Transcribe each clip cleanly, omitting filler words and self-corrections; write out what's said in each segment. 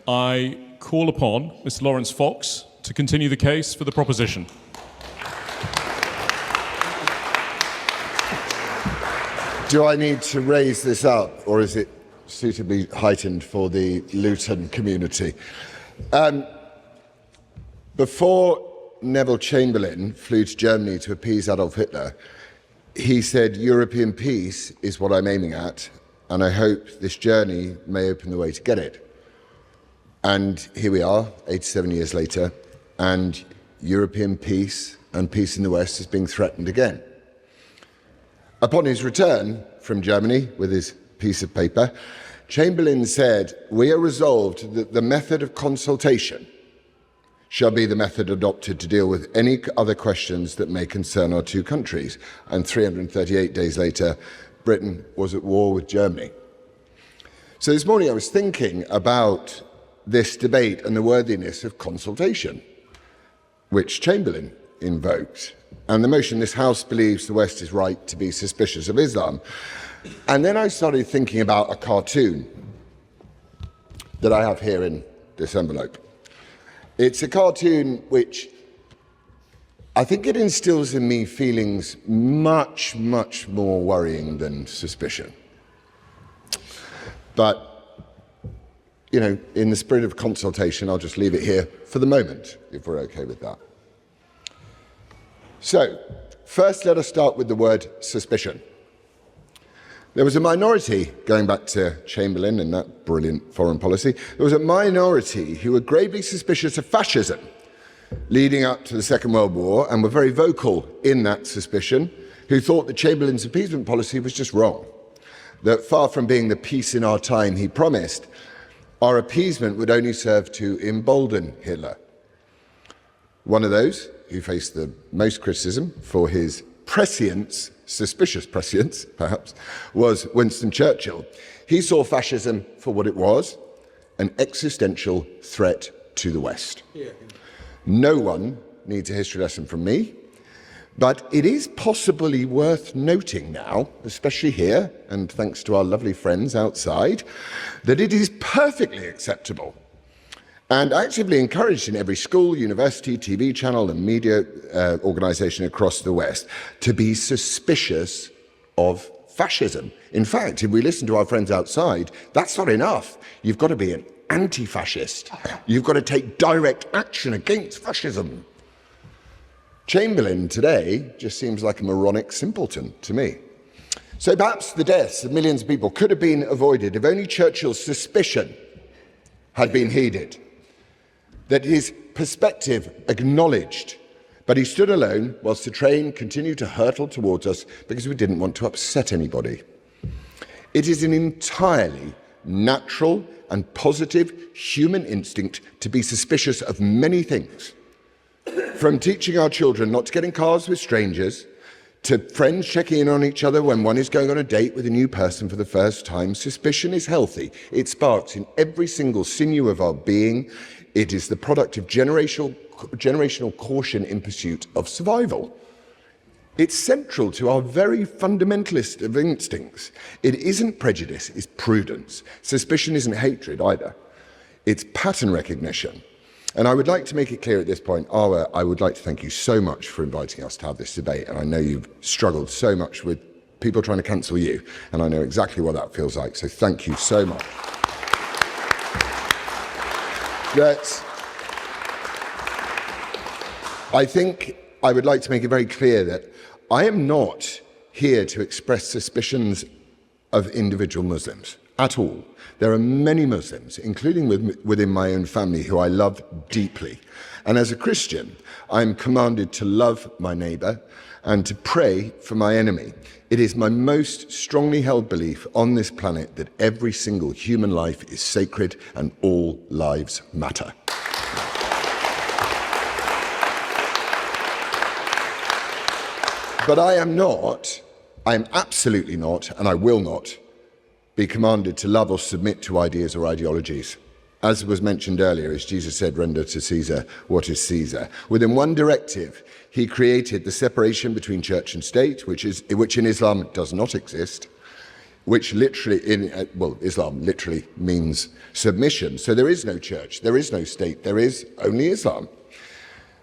I call upon Mr. Lawrence Fox to continue the case for the proposition. Do I need to raise this up, or is it suitably heightened for the Luton community? Before Neville Chamberlain flew to Germany to appease Adolf Hitler, he said, "European peace is what I'm aiming at, and I hope this journey may open the way to get it." And here we are, 87 years later, and European peace and peace in the West is being threatened again. Upon his return from Germany with his piece of paper, Chamberlain said, "We are resolved that the method of consultation shall be the method adopted to deal with any other questions that may concern our two countries." And 338 days later, Britain was at war with Germany. So this morning I was thinking about this debate and the worthiness of consultation, which Chamberlain invoked, and the motion this House believes the West is right to be suspicious of Islam. And then I started thinking about a cartoon that I have here in this envelope. It's a cartoon which I think it instills in me feelings much, much more worrying than suspicion. But, you know, in the spirit of consultation, I'll just leave it here for the moment, if we're okay with that. So, first let us start with the word suspicion. There was a minority, going back to Chamberlain and that brilliant foreign policy, there was a minority who were gravely suspicious of fascism leading up to the Second World War and were very vocal in that suspicion, who thought that Chamberlain's appeasement policy was just wrong, that far from being the peace in our time he promised, our appeasement would only serve to embolden Hitler. One of those who faced the most criticism for his prescience, suspicious prescience perhaps, was Winston Churchill. He saw fascism for what it was, an existential threat to the West. No one needs a history lesson from me, but it is possibly worth noting now, especially here, and thanks to our lovely friends outside, that it is perfectly acceptable and actively encouraged in every school, university, TV channel and media organisation across the West to be suspicious of fascism. In fact, if we listen to our friends outside, that's not enough. You've got to be an anti-fascist. You've got to take direct action against fascism. Chamberlain today just seems like a moronic simpleton to me. So perhaps the deaths of millions of people could have been avoided if only Churchill's suspicion had been heeded, that his perspective acknowledged, but he stood alone whilst the train continued to hurtle towards us because we didn't want to upset anybody. It is an entirely natural and positive human instinct to be suspicious of many things, from teaching our children not to get in cars with strangers, to friends checking in on each other when one is going on a date with a new person for the first time. Suspicion is healthy. It sparks in every single sinew of our being. It is the product of generational caution in pursuit of survival. It's central to our very fundamentalist of instincts. It isn't prejudice, it's prudence. Suspicion isn't hatred either. It's pattern recognition. And I would like to make it clear at this point, Arwa, I would like to thank you so much for inviting us to have this debate. And I know you've struggled so much with people trying to cancel you, and I know exactly what that feels like. So thank you so much. I think I would like to make it very clear that I am not here to express suspicions of individual Muslims at all. There are many Muslims, including within my own family, who I love deeply. And as a Christian, I am commanded to love my neighbour and to pray for my enemy. It is my most strongly held belief on this planet that every single human life is sacred and all lives matter. But I am absolutely not, and I will not, be commanded to love or submit to ideas or ideologies. As was mentioned earlier, as Jesus said, render to Caesar what is Caesar. Within one directive, he created the separation between church and state, which in Islam does not exist. which literally, Islam literally means submission. So there is no church, there is no state, there is only Islam.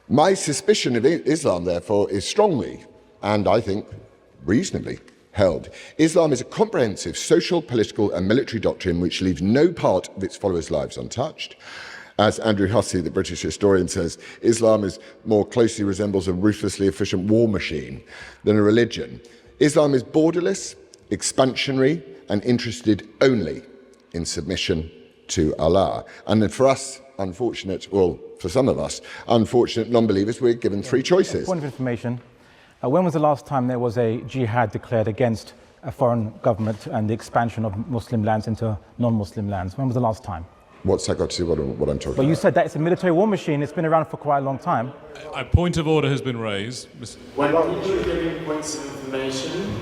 My suspicion of Islam, therefore, is strongly, and I think reasonably, held. Islam is a comprehensive social, political and military doctrine which leaves no part of its followers' lives untouched. As Andrew Hussey, the British historian, says, Islam more closely resembles a ruthlessly efficient war machine than a religion. Islam is borderless, expansionary and interested only in submission to Allah. And then for us, for some of us, unfortunate non-believers, we're given three choices. Point of information, when was the last time there was a jihad declared against a foreign government and the expansion of Muslim lands into non-Muslim lands? When was the last time? What's that got to do with what I'm talking about? Well, you said that it's a military war machine. It's been around for quite a long time. A point of order has been raised. When you're giving points of information,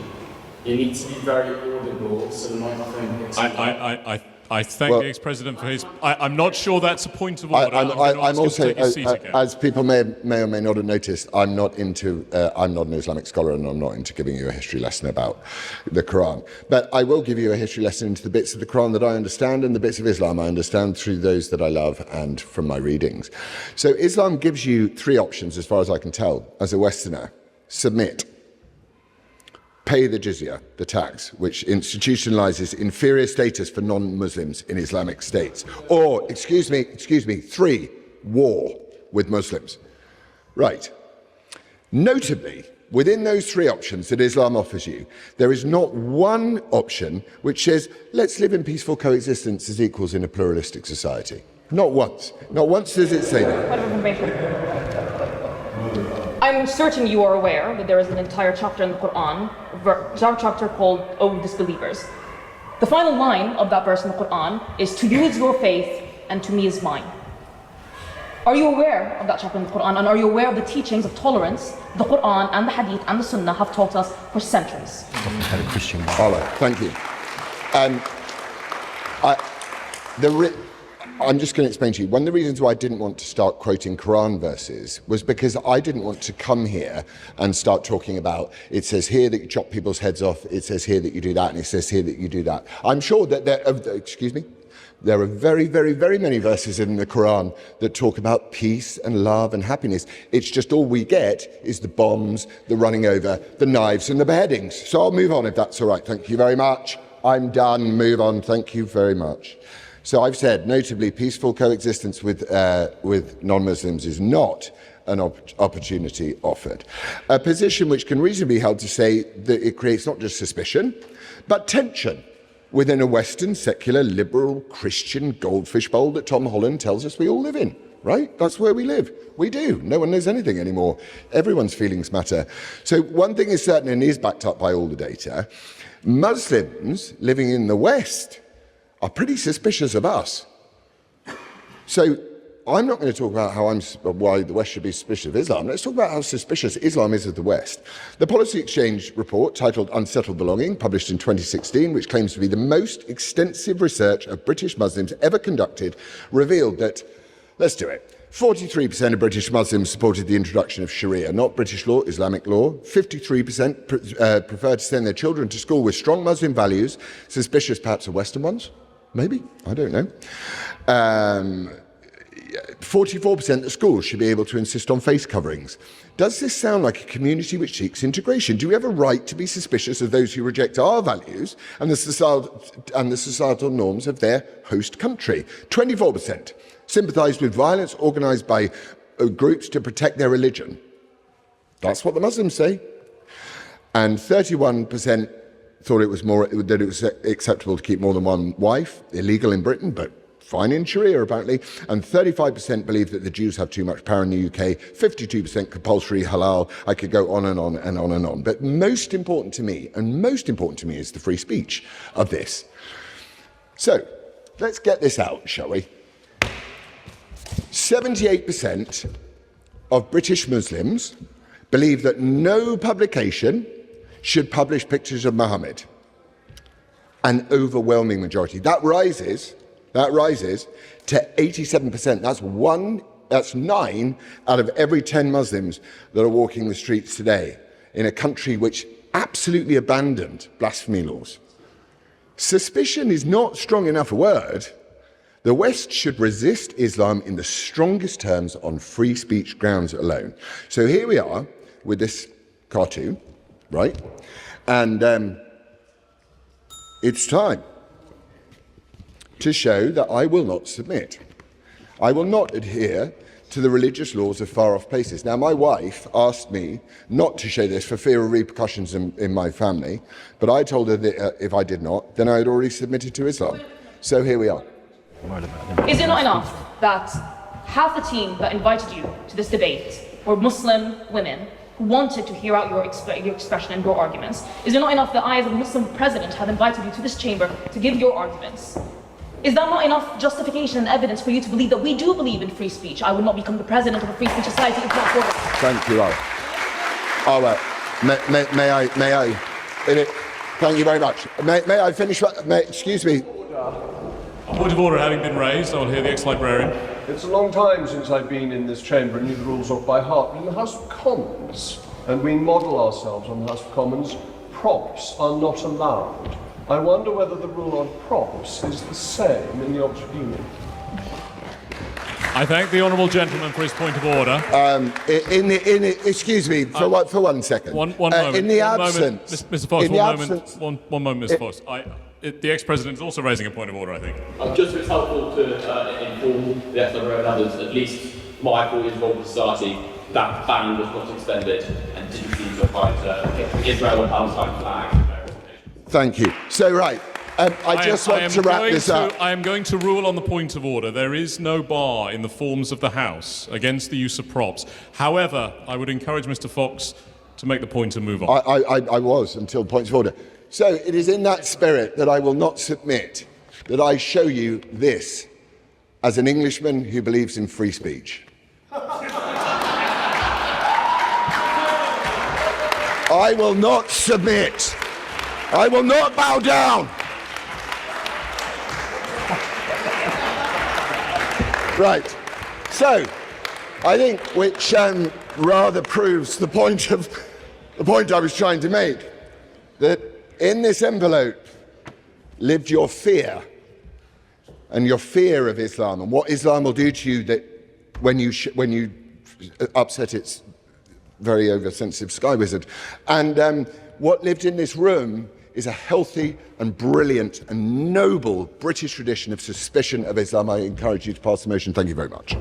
you need to be very audible so the microphone picks up. I thank the ex-president for his... I'm not sure that's a point of order. I'm also, as people may or may not have noticed, I'm not an Islamic scholar and I'm not into giving you a history lesson about the Quran. But I will give you a history lesson into the bits of the Quran that I understand and the bits of Islam I understand through those that I love and from my readings. So Islam gives you three options, as far as I can tell, as a Westerner. Submit. Pay the jizya, the tax, which institutionalizes inferior status for non-Muslims in Islamic states. Or, excuse me, three, war with Muslims. Right. Notably, within those three options that Islam offers you, there is not one option which says, let's live in peaceful coexistence as equals in a pluralistic society. Not once. Not once does it say that. I'm certain you are aware that there is an entire chapter in the Quran, a chapter called O Disbelievers. The final line of that verse in the Quran is, to you is your faith and to me is mine. Are you aware of that chapter in the Quran, and are you aware of the teachings of tolerance the Quran and the Hadith and the Sunnah have taught us for centuries? Allah, thank you. I'm just going to explain to you, one of the reasons why I didn't want to start quoting Quran verses was because I didn't want to come here and start talking about, it says here that you chop people's heads off, it says here that you do that, and it says here that you do that. I'm sure that there are very, very, very many verses in the Quran that talk about peace and love and happiness. It's just all we get is the bombs, the running over, the knives and the beheadings. So I'll move on if that's all right. Thank you very much. I'm done. Move on. Thank you very much. So I've said, notably, peaceful coexistence with non-Muslims is not an opportunity offered. A position which can reasonably be held to say that it creates not just suspicion, but tension within a Western, secular, liberal, Christian goldfish bowl that Tom Holland tells us we all live in, right? That's where we live. We do. No one knows anything anymore. Everyone's feelings matter. So one thing is certain and is backed up by all the data. Muslims living in the West are pretty suspicious of us. So I'm not going to talk about why the West should be suspicious of Islam. Let's talk about how suspicious Islam is of the West. The Policy Exchange report, titled Unsettled Belonging, published in 2016, which claims to be the most extensive research of British Muslims ever conducted, revealed that, let's do it, 43% of British Muslims supported the introduction of Sharia, not British law, Islamic law. 53% prefer to send their children to school with strong Muslim values, suspicious perhaps of Western ones. Maybe, I don't know. 44% that schools should be able to insist on face coverings. Does this sound like a community which seeks integration? Do we have a right to be suspicious of those who reject our values and the societal norms of their host country? 24% sympathise with violence organised by groups to protect their religion. That's what the Muslims say. And 31% thought that it was acceptable to keep more than one wife, illegal in Britain, but fine in Sharia apparently. And 35% believe that the Jews have too much power in the UK, 52% compulsory halal. I could go on and on and on and on. But most important to me is the free speech of this. So let's get this out, shall we? 78% of British Muslims believe that no publication should publish pictures of Muhammad. An overwhelming majority. That rises to 87%. That's 9 out of every 10 Muslims that are walking the streets today in a country which absolutely abandoned blasphemy laws. Suspicion is not strong enough a word. The West should resist Islam in the strongest terms on free speech grounds alone. So here we are with this cartoon, right? And it's time to show that I will not submit. I will not adhere to the religious laws of far-off places. Now, my wife asked me not to show this for fear of repercussions in my family, but I told her that if I did not, then I had already submitted to Islam. So here we are. Is it not enough that half the team that invited you to this debate were Muslim women who wanted to hear out your expression and your arguments? Is it not enough that I, as a Muslim president, have invited you to this chamber to give your arguments? Is that not enough justification and evidence for you to believe that we do believe in free speech? I would not become the president of a free speech society if not for this. Thank you, Al. All right. May I? Thank you very much. May I finish? Excuse me. A point of order having been raised, I will hear the ex-librarian. It's a long time since I've been in this chamber and knew the rules off by heart. But in the House of Commons, and we model ourselves on the House of Commons, props are not allowed. I wonder whether the rule on props is the same in the Oxford Union. I thank the honourable gentleman for his point of order. Excuse me, for 1 second. One moment. In the absence... Mr. Fox, one moment, Mr. Fox. The ex-president is also raising a point of order, I think. Just if it's helpful to inform the ex-librarian and others, at least my 4 years involved with society, that ban was not extended and didn't seem to apply to Israel or Palestine flag. Thank you. So, right, I just want to wrap this up. I am going to rule on the point of order. There is no bar in the forms of the House against the use of props. However, I would encourage Mr. Fox to make the point and move on. I was until points of order. So it is in that spirit that I will not submit that I show you this as an Englishman who believes in free speech. I will not submit. I will not bow down. Right. So, I think which rather proves the point I was trying to make, that in this envelope lived your fear, and your fear of Islam and what Islam will do to you that when you upset its very oversensitive sky wizard. And what lived in this room is a healthy and brilliant and noble British tradition of suspicion of Islam. I encourage you to pass the motion. Thank you very much.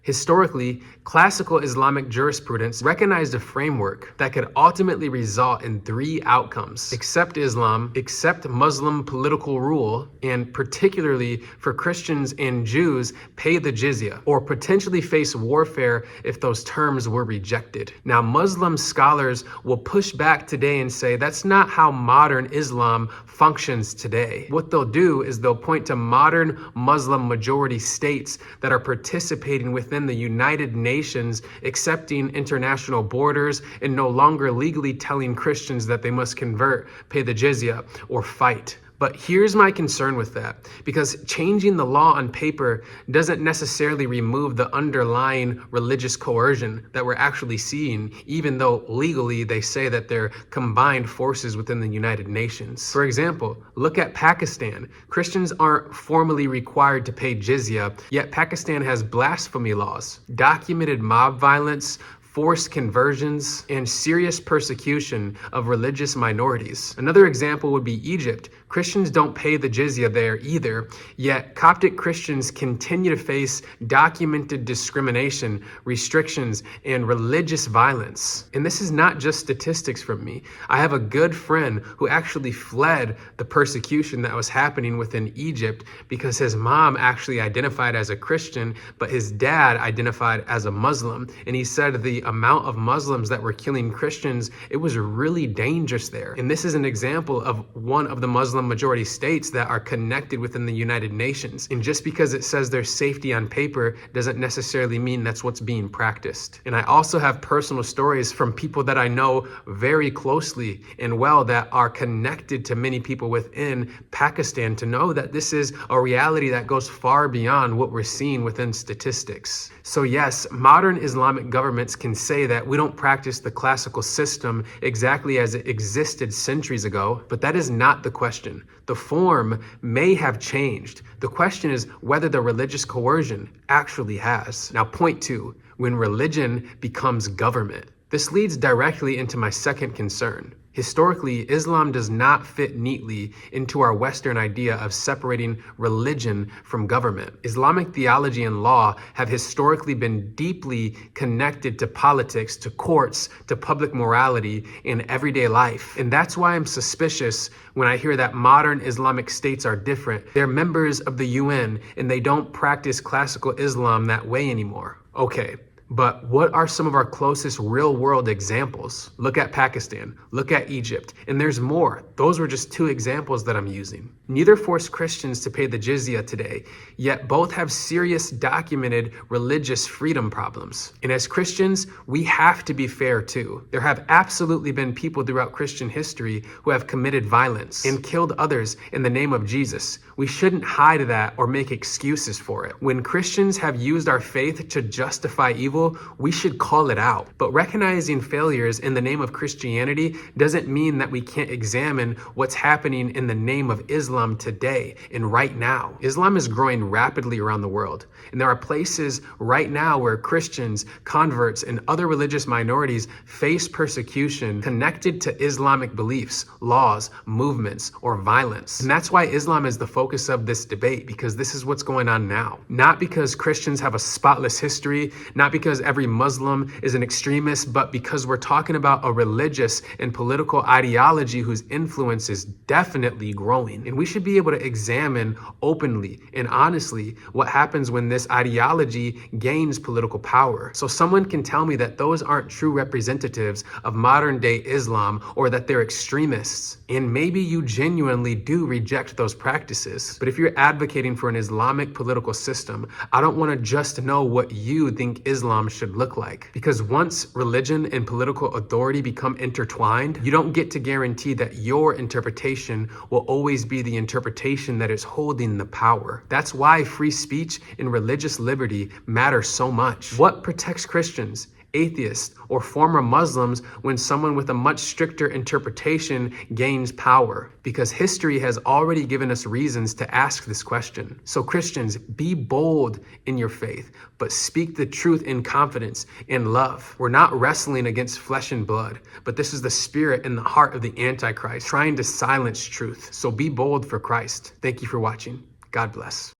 Historically, classical Islamic jurisprudence recognized a framework that could ultimately result in 3 outcomes: accept Islam, accept Muslim political rule, and particularly for Christians and Jews, pay the jizya, or potentially face warfare if those terms were rejected. Now, Muslim scholars will push back today and say that's not how modern Islam functions today. What they'll do is they'll point to modern Muslim majority states that are participating within the United Nations, accepting international borders, and no longer legally telling Christians that they must convert, pay the jizya, or fight. But here's my concern with that, because changing the law on paper doesn't necessarily remove the underlying religious coercion that we're actually seeing, even though legally they say that they're combined forces within the United Nations. For example, look at Pakistan. Christians aren't formally required to pay jizya, yet Pakistan has blasphemy laws, documented mob violence, forced conversions, and serious persecution of religious minorities. Another example would be Egypt. Christians don't pay the jizya there either, yet Coptic Christians continue to face documented discrimination, restrictions, and religious violence. And this is not just statistics from me. I have a good friend who actually fled the persecution that was happening within Egypt because his mom actually identified as a Christian, but his dad identified as a Muslim. And he said the amount of Muslims that were killing Christians, it was really dangerous there. And this is an example of one of the Muslim majority states that are connected within the United Nations. And just because it says there's safety on paper doesn't necessarily mean that's what's being practiced. And I also have personal stories from people that I know very closely and well that are connected to many people within Pakistan to know that this is a reality that goes far beyond what we're seeing within statistics. So yes, modern Islamic governments can can say that we don't practice the classical system exactly as it existed centuries ago, but that is not the question. The form may have changed. The question is whether the religious coercion actually has. Now, point 2, when religion becomes government. This leads directly into my second concern. Historically, Islam does not fit neatly into our Western idea of separating religion from government. Islamic theology and law have historically been deeply connected to politics, to courts, to public morality, and everyday life. And that's why I'm suspicious when I hear that modern Islamic states are different. They're members of the UN, and they don't practice classical Islam that way anymore. Okay. But what are some of our closest real-world examples? Look at Pakistan, look at Egypt, and there's more. Those were just 2 examples that I'm using. Neither force Christians to pay the jizya today, yet both have serious documented religious freedom problems. And as Christians, we have to be fair too. There have absolutely been people throughout Christian history who have committed violence and killed others in the name of Jesus. We shouldn't hide that or make excuses for it. When Christians have used our faith to justify evil, we should call it out. But recognizing failures in the name of Christianity doesn't mean that we can't examine what's happening in the name of Islam today and right now. Islam is growing rapidly around the world, and there are places right now where Christians, converts, and other religious minorities face persecution connected to Islamic beliefs, laws, movements, or violence. And that's why Islam is the focus of this debate, because this is what's going on now. Not because Christians have a spotless history, not because every Muslim is an extremist, but because we're talking about a religious and political ideology whose influence is definitely growing. And we should be able to examine openly and honestly what happens when this ideology gains political power. So someone can tell me that those aren't true representatives of modern day Islam, or that they're extremists. And maybe you genuinely do reject those practices. But if you're advocating for an Islamic political system, I don't want to just know what you think Islam should look like. Because once religion and political authority become intertwined, you don't get to guarantee that your interpretation will always be the interpretation that is holding the power. That's why free speech and religious liberty matter so much. What protects Christians, atheists, or former Muslims when someone with a much stricter interpretation gains power? Because history has already given us reasons to ask this question. So Christians, be bold in your faith, but speak the truth in confidence and love. We're not wrestling against flesh and blood, but this is the spirit and the heart of the Antichrist trying to silence truth. So be bold for Christ. Thank you for watching. God bless.